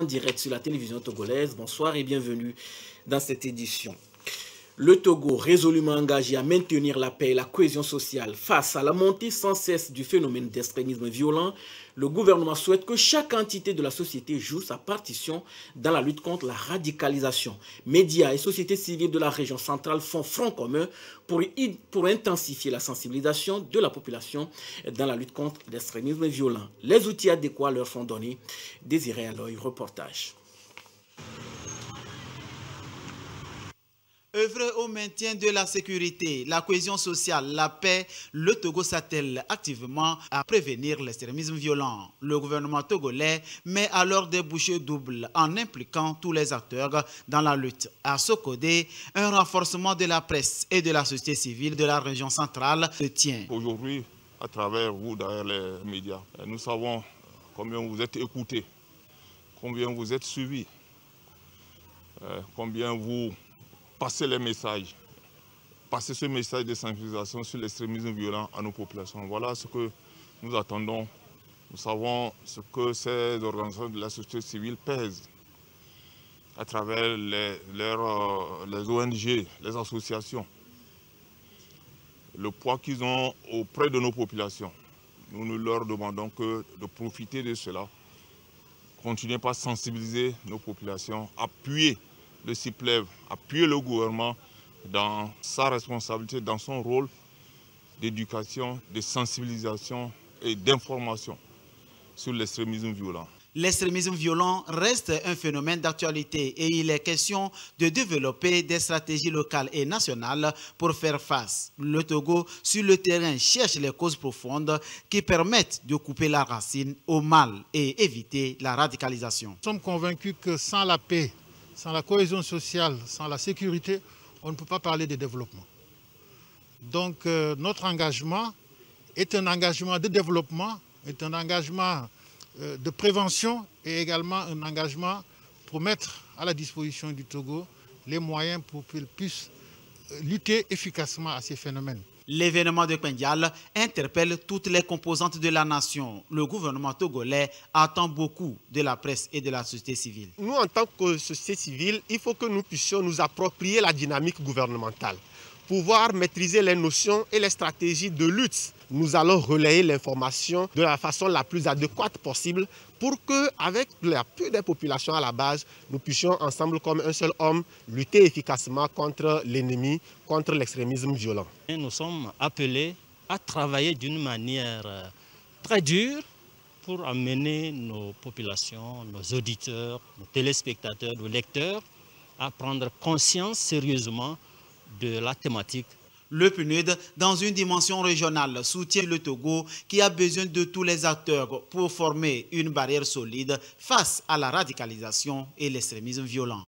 En direct sur la télévision togolaise. Bonsoir et bienvenue dans cette édition. Le Togo, résolument engagé à maintenir la paix et la cohésion sociale face à la montée sans cesse du phénomène d'extrémisme violent, le gouvernement souhaite que chaque entité de la société joue sa partition dans la lutte contre la radicalisation. Médias et sociétés civiles de la région centrale font front commun pour intensifier la sensibilisation de la population dans la lutte contre l'extrémisme violent. Les outils adéquats leur sont donnés. Désiré Aloy, reportage. Œuvrer au maintien de la sécurité, la cohésion sociale, la paix, le Togo s'attelle activement à prévenir l'extrémisme violent. Le gouvernement togolais met alors des bouchées doubles en impliquant tous les acteurs dans la lutte. À ce côté, un renforcement de la presse et de la société civile de la région centrale se tient. Aujourd'hui, à travers vous, derrière les médias, nous savons combien vous êtes écoutés, combien vous êtes suivis, combien vous passer les messages, passer ce message de sensibilisation sur l'extrémisme violent à nos populations. Voilà ce que nous attendons. Nous savons ce que ces organisations de la société civile pèsent à travers les ONG, les associations, le poids qu'ils ont auprès de nos populations. Nous leur demandons de profiter de cela, continuer par sensibiliser nos populations, appuyer le CIPLEV, appuyer le gouvernement dans sa responsabilité, dans son rôle d'éducation, de sensibilisation et d'information sur l'extrémisme violent. L'extrémisme violent reste un phénomène d'actualité et il est question de développer des stratégies locales et nationales pour faire face. Le Togo, sur le terrain, cherche les causes profondes qui permettent de couper la racine au mal et éviter la radicalisation. Nous sommes convaincus que sans la paix, sans la cohésion sociale, sans la sécurité, on ne peut pas parler de développement. Donc notre engagement est un engagement de développement, est un engagement de prévention et également un engagement pour mettre à la disposition du Togo les moyens pour qu'il puisse lutter efficacement à ces phénomènes. L'événement de Pendial interpelle toutes les composantes de la nation. Le gouvernement togolais attend beaucoup de la presse et de la société civile. Nous, en tant que société civile, il faut que nous puissions nous approprier la dynamique gouvernementale, pouvoir maîtriser les notions et les stratégies de lutte. Nous allons relayer l'information de la façon la plus adéquate possible pour qu'avec l'appui des populations à la base, nous puissions ensemble comme un seul homme lutter efficacement contre l'ennemi, contre l'extrémisme violent. Nous sommes appelés à travailler d'une manière très dure pour amener nos populations, nos auditeurs, nos téléspectateurs, nos lecteurs à prendre conscience sérieusement de la thématique. Le PNUD, dans une dimension régionale, soutient le Togo qui a besoin de tous les acteurs pour former une barrière solide face à la radicalisation et l'extrémisme violent.